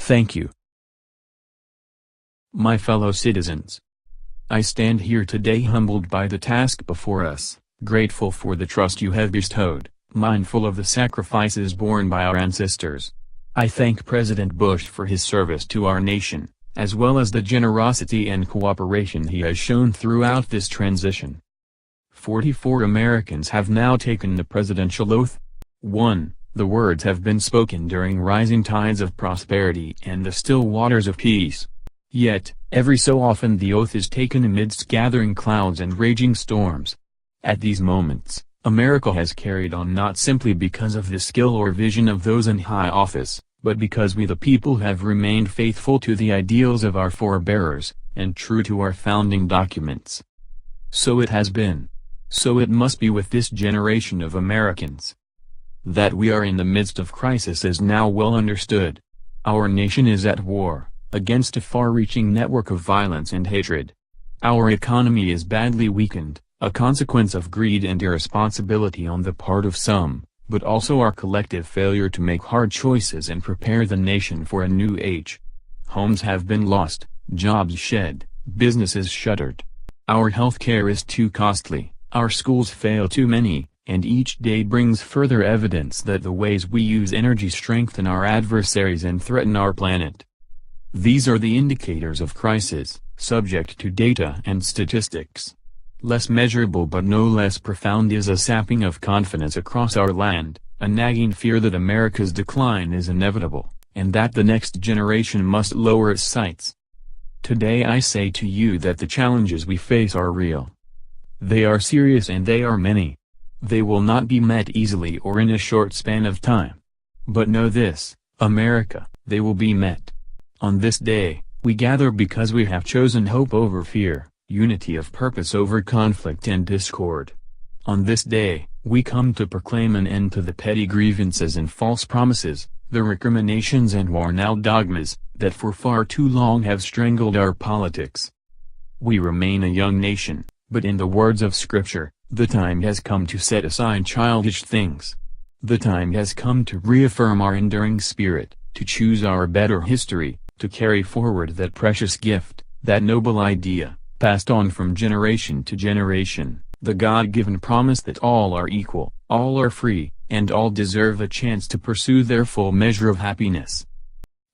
Thank you. My fellow citizens, I stand here today humbled by the task before us, grateful for the trust you have bestowed, mindful of the sacrifices borne by our ancestors. I thank President Bush for his service to our nation, as well as the generosity and cooperation he has shown throughout this transition. 44 Americans have now taken the presidential oath. 1. The words have been spoken during rising tides of prosperity and the still waters of peace. Yet, every so often the oath is taken amidst gathering clouds and raging storms. At these moments, America has carried on not simply because of the skill or vision of those in high office, but because we the people have remained faithful to the ideals of our forebearers, and true to our founding documents. So it has been. So it must be with this generation of Americans. That we are in the midst of crisis is now well understood. Our nation is at war, against a far-reaching network of violence and hatred. Our economy is badly weakened, a consequence of greed and irresponsibility on the part of some, but also our collective failure to make hard choices and prepare the nation for a new age. Homes have been lost, jobs shed, businesses shuttered. Our health care is too costly, our schools fail too many, and each day brings further evidence that the ways we use energy strengthen our adversaries and threaten our planet. These are the indicators of crisis, subject to data and statistics. Less measurable but no less profound is a sapping of confidence across our land, a nagging fear that America's decline is inevitable, and that the next generation must lower its sights. Today I say to you that the challenges we face are real. They are serious and they are many. They will not be met easily or in a short span of time. But know this, America, they will be met. On this day, we gather because we have chosen hope over fear, unity of purpose over conflict and discord. On this day, we come to proclaim an end to the petty grievances and false promises, the recriminations and worn-out dogmas, that for far too long have strangled our politics. We remain a young nation, but in the words of Scripture, the time has come to set aside childish things. The time has come to reaffirm our enduring spirit, to choose our better history, to carry forward that precious gift, that noble idea, passed on from generation to generation, the God-given promise that all are equal, all are free, and all deserve a chance to pursue their full measure of happiness.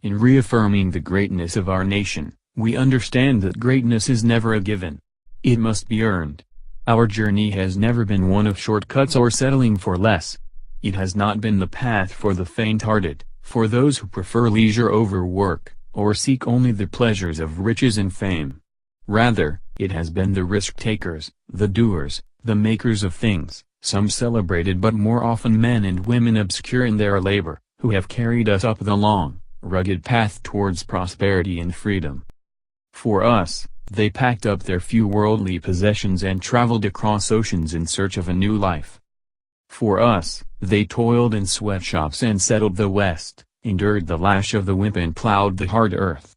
In reaffirming the greatness of our nation, we understand that greatness is never a given. It must be earned. Our journey has never been one of shortcuts or settling for less. It has not been the path for the faint-hearted, for those who prefer leisure over work, or seek only the pleasures of riches and fame. Rather, it has been the risk-takers, the doers, the makers of things, some celebrated but more often men and women obscure in their labor, who have carried us up the long, rugged path towards prosperity and freedom. For us, they packed up their few worldly possessions and traveled across oceans in search of a new life. For us, they toiled in sweatshops and settled the West, endured the lash of the whip and plowed the hard earth.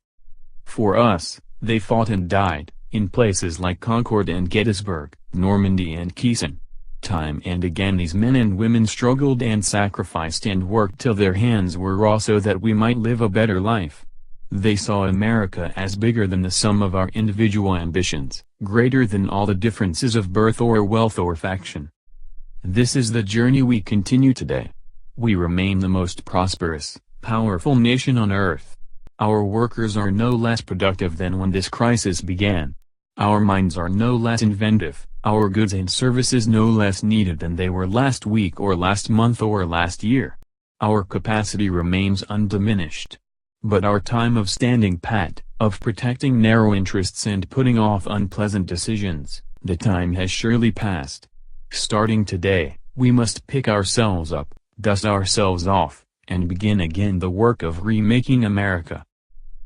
For us, they fought and died, in places like Concord and Gettysburg, Normandy and Quezon. Time and again these men and women struggled and sacrificed and worked till their hands were raw so that we might live a better life. They saw America as bigger than the sum of our individual ambitions, greater than all the differences of birth or wealth or faction. This is the journey we continue today. We remain the most prosperous, powerful nation on earth. Our workers are no less productive than when this crisis began. Our minds are no less inventive, our goods and services no less needed than they were last week or last month or last year. Our capacity remains undiminished. But our time of standing pat, of protecting narrow interests and putting off unpleasant decisions, the time has surely passed. Starting today, we must pick ourselves up, dust ourselves off, and begin again the work of remaking America.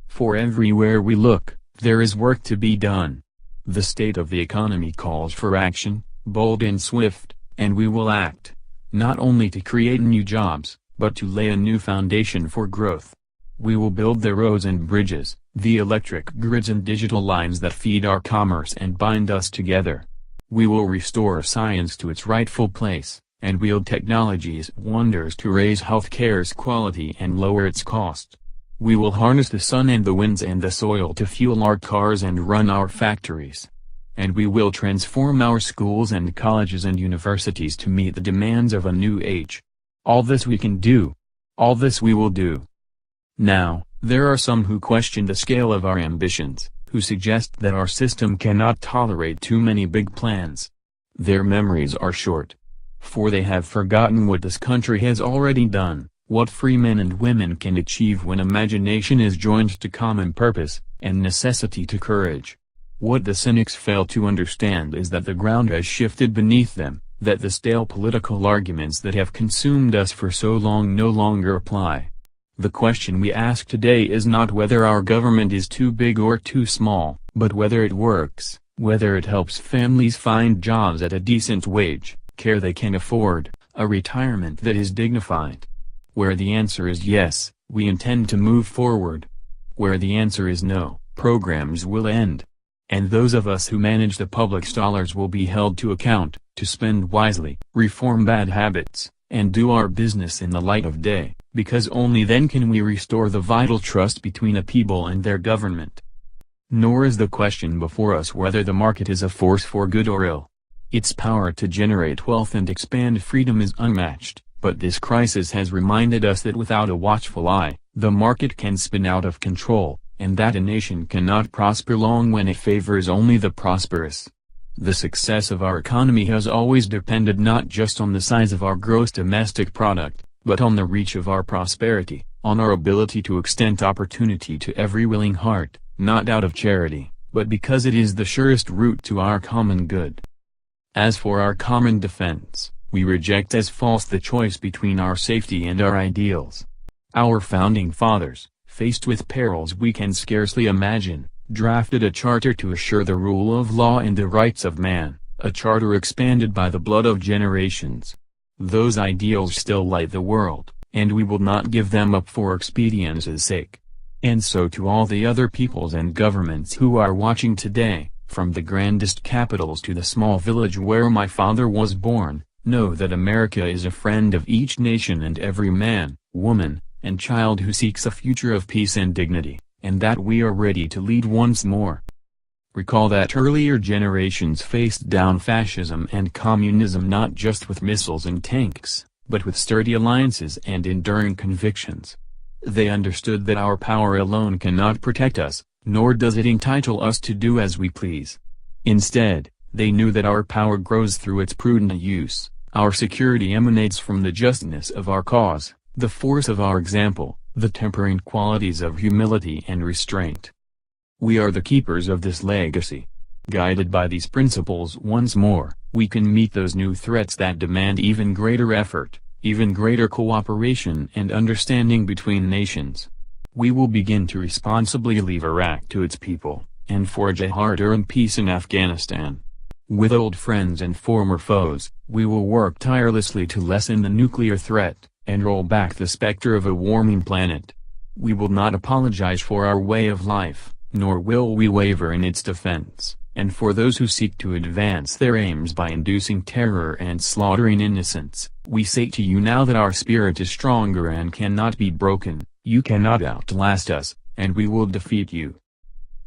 For everywhere we look, there is work to be done. The state of the economy calls for action, bold and swift, and we will act, not only to create new jobs, but to lay a new foundation for growth. We will build the roads and bridges, the electric grids and digital lines that feed our commerce and bind us together. We will restore science to its rightful place, and wield technology's wonders to raise healthcare's quality and lower its cost. We will harness the sun and the winds and the soil to fuel our cars and run our factories. And we will transform our schools and colleges and universities to meet the demands of a new age. All this we can do. All this we will do. Now, there are some who question the scale of our ambitions, who suggest that our system cannot tolerate too many big plans. Their memories are short. For they have forgotten what this country has already done, what free men and women can achieve when imagination is joined to common purpose, and necessity to courage. What the cynics fail to understand is that the ground has shifted beneath them, that the stale political arguments that have consumed us for so long no longer apply. The question we ask today is not whether our government is too big or too small, but whether it works, whether it helps families find jobs at a decent wage, care they can afford, a retirement that is dignified. Where the answer is yes, we intend to move forward. Where the answer is no, programs will end. And those of us who manage the public's dollars will be held to account, to spend wisely, reform bad habits, and do our business in the light of day, because only then can we restore the vital trust between a people and their government. Nor is the question before us whether the market is a force for good or ill. Its power to generate wealth and expand freedom is unmatched, but this crisis has reminded us that without a watchful eye, the market can spin out of control, and that a nation cannot prosper long when it favors only the prosperous. The success of our economy has always depended not just on the size of our gross domestic product, but on the reach of our prosperity, on our ability to extend opportunity to every willing heart, not out of charity, but because it is the surest route to our common good. As for our common defense, we reject as false the choice between our safety and our ideals. Our founding fathers, faced with perils we can scarcely imagine, drafted a charter to assure the rule of law and the rights of man, a charter expanded by the blood of generations. Those ideals still light the world, and we will not give them up for expedience's sake. And so to all the other peoples and governments who are watching today, from the grandest capitals to the small village where my father was born, know that America is a friend of each nation and every man, woman, and child who seeks a future of peace and dignity, and that we are ready to lead once more. Recall that earlier generations faced down fascism and communism not just with missiles and tanks, but with sturdy alliances and enduring convictions. They understood that our power alone cannot protect us, nor does it entitle us to do as we please. Instead, they knew that our power grows through its prudent use, our security emanates from the justness of our cause, the force of our example, the tempering qualities of humility and restraint. We are the keepers of this legacy. Guided by these principles once more, we can meet those new threats that demand even greater effort, even greater cooperation and understanding between nations. We will begin to responsibly leave Iraq to its people, and forge a hard-earned peace in Afghanistan. With old friends and former foes, we will work tirelessly to lessen the nuclear threat, and roll back the specter of a warming planet. We will not apologize for our way of life, nor will we waver in its defense, and for those who seek to advance their aims by inducing terror and slaughtering innocents, we say to you now that our spirit is stronger and cannot be broken, you cannot outlast us, and we will defeat you.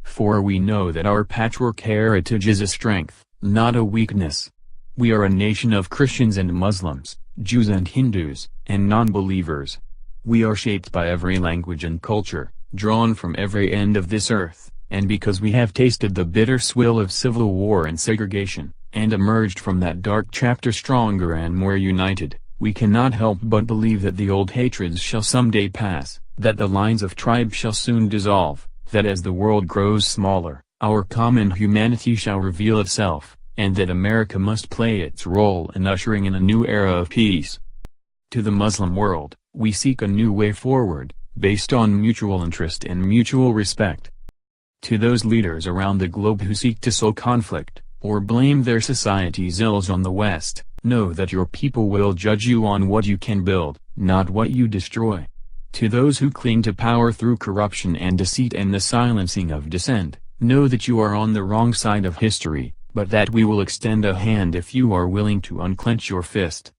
For we know that our patchwork heritage is a strength, not a weakness. We are a nation of Christians and Muslims, Jews and Hindus, and non-believers. We are shaped by every language and culture, drawn from every end of this earth, and because we have tasted the bitter swill of civil war and segregation, and emerged from that dark chapter stronger and more united, we cannot help but believe that the old hatreds shall someday pass, that the lines of tribe shall soon dissolve, that as the world grows smaller, our common humanity shall reveal itself, and that America must play its role in ushering in a new era of peace. To the Muslim world, we seek a new way forward, based on mutual interest and mutual respect. To those leaders around the globe who seek to sow conflict, or blame their society's ills on the West, know that your people will judge you on what you can build, not what you destroy. To those who cling to power through corruption and deceit and the silencing of dissent, know that you are on the wrong side of history, but that we will extend a hand if you are willing to unclench your fist.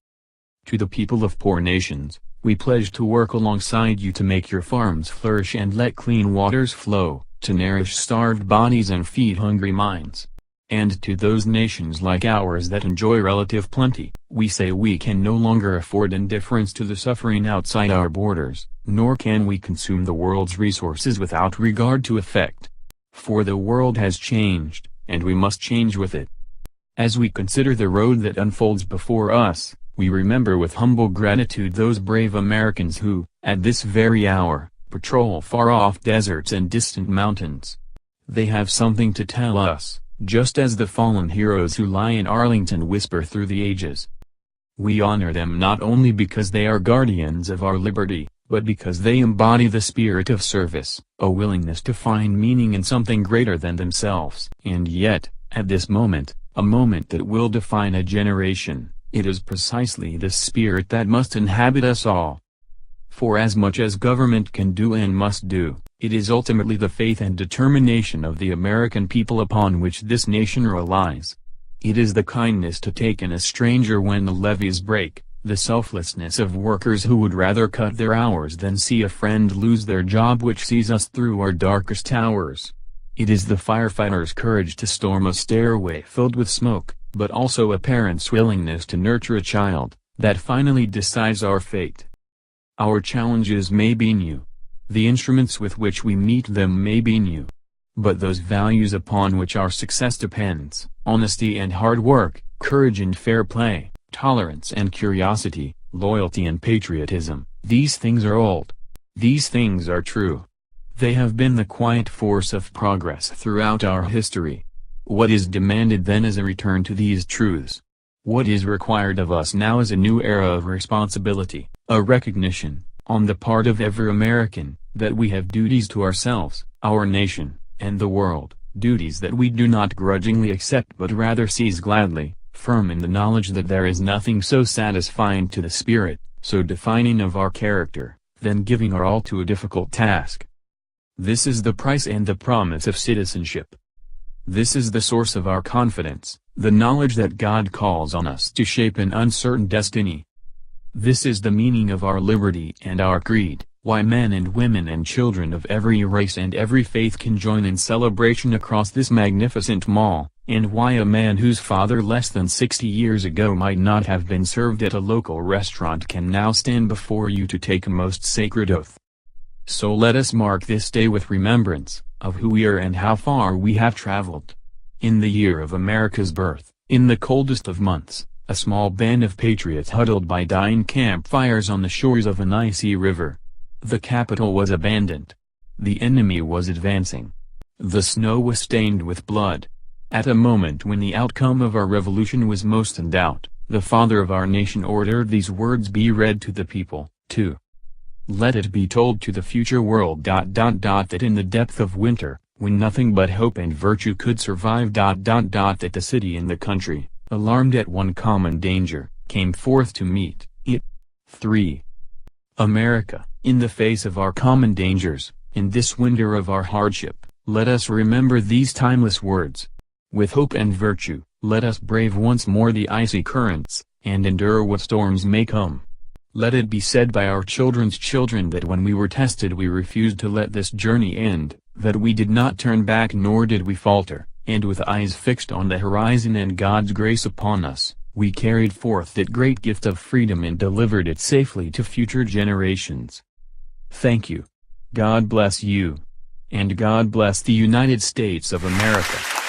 To the people of poor nations, We pledge to work alongside you to make your farms flourish and let clean waters flow, to nourish starved bodies and feed hungry minds. And to those nations like ours that enjoy relative plenty, we say we can no longer afford indifference to the suffering outside our borders, nor can we consume the world's resources without regard to effect. For the world has changed, and we must change with it. As we consider the road that unfolds before us, we remember with humble gratitude those brave Americans who, at this very hour, patrol far-off deserts and distant mountains. They have something to tell us, just as the fallen heroes who lie in Arlington whisper through the ages. We honor them not only because they are guardians of our liberty, but because they embody the spirit of service, a willingness to find meaning in something greater than themselves. And yet, at this moment, a moment that will define a generation, it is precisely this spirit that must inhabit us all. For as much as government can do and must do, it is ultimately the faith and determination of the American people upon which this nation relies. It is the kindness to take in a stranger when the levees break, the selflessness of workers who would rather cut their hours than see a friend lose their job which sees us through our darkest hours. It is the firefighter's courage to storm a stairway filled with smoke, but also a parent's willingness to nurture a child, that finally decides our fate. Our challenges may be new. The instruments with which we meet them may be new. But those values upon which our success depends, honesty and hard work, courage and fair play, tolerance and curiosity, loyalty and patriotism, these things are old. These things are true. They have been the quiet force of progress throughout our history. What is demanded then is a return to these truths. What is required of us now is a new era of responsibility, a recognition, on the part of every American, that we have duties to ourselves, our nation, and the world, duties that we do not grudgingly accept but rather seize gladly, firm in the knowledge that there is nothing so satisfying to the spirit, so defining of our character, than giving our all to a difficult task. This is the price and the promise of citizenship. This is the source of our confidence, the knowledge that God calls on us to shape an uncertain destiny. This is the meaning of our liberty and our creed, why men and women and children of every race and every faith can join in celebration across this magnificent mall, and why a man whose father less than 60 years ago might not have been served at a local restaurant can now stand before you to take a most sacred oath. So let us mark this day with remembrance, of who we are and how far we have traveled. In the year of America's birth, in the coldest of months, a small band of patriots huddled by dying campfires on the shores of an icy river. The capital was abandoned. The enemy was advancing. The snow was stained with blood. At a moment when the outcome of our revolution was most in doubt, the father of our nation ordered these words be read to the people, too. Let it be told to the future world that in the depth of winter, when nothing but hope and virtue could survive that the city and the country, alarmed at one common danger, came forth to meet it. 3. America, in the face of our common dangers, in this winter of our hardship, let us remember these timeless words. With hope and virtue, let us brave once more the icy currents, and endure what storms may come. Let it be said by our children's children that when we were tested we refused to let this journey end, that we did not turn back nor did we falter, and with eyes fixed on the horizon and God's grace upon us, we carried forth that great gift of freedom and delivered it safely to future generations. Thank you. God bless you. And God bless the United States of America.